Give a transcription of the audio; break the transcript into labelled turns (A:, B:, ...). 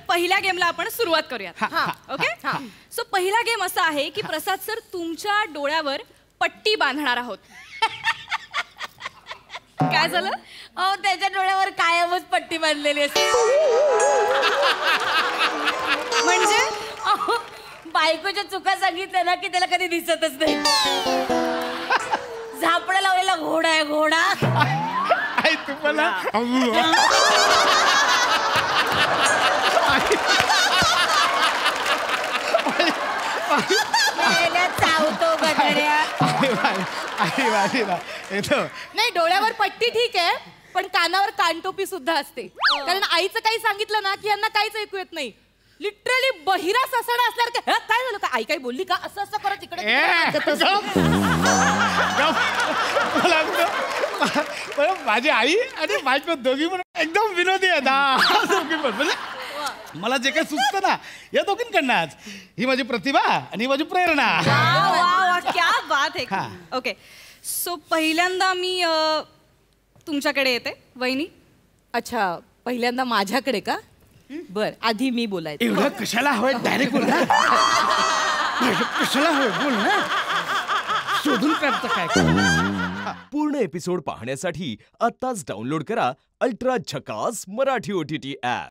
A: पहिल्या गेमला आपण सुरुवात करूयात. ओके. सो पहिला गेम असा आहे की प्रसाद सर तुमच्या डोळ्यावर पट्टी बांधणार आहोत. काय झालं?
B: त्याच्या डोळ्यावर कायमच पट्टी बांधलेली असते.
A: म्हणजे
B: बायकोच्या चुका सांगितल्या ना की त्याला कधी दिसतच नाही. झापडा लावलेला घोडा आहे घोडा.
C: तुम्हाला
B: चावतो गधड्या.
A: नाही, डोळ्यावर पट्टी ठीक आहे, पण कानावर कानटोपी सुद्धा असते. कारण आईचं काही सांगितलं ना की यांना काहीच ऐकू येत नाही. लिटरली बहिरा ससाडा असल्यावर काय झालं का, आई काही बोलली का, असं असं करत इकडे
C: माझी आई आणि बायको दोघी पण एकदम विनोदी आहेत. मला जे काही सुचतं ना या दोघींकडनंच. ही माझी प्रतिभा आणि ही माझी प्रेरणा.
A: क्या बात आहे. ओके, सो पहिल्यांदा मी तुमच्याकडे येते वहिनी.
B: अच्छा, पहिल्यांदा माझ्याकडे का? बर, आधी मी बोलायचं.
C: एवढं कशाला हवंय? डायरेक्ट बोल ना. कशाला हवंय बोल ना. शोधून काढतं काय.
D: पूर्ण एपिसोड पाहण्यासाठी आत्ताच डाउनलोड करा अल्ट्रा झकास मराठी OTT ॲप.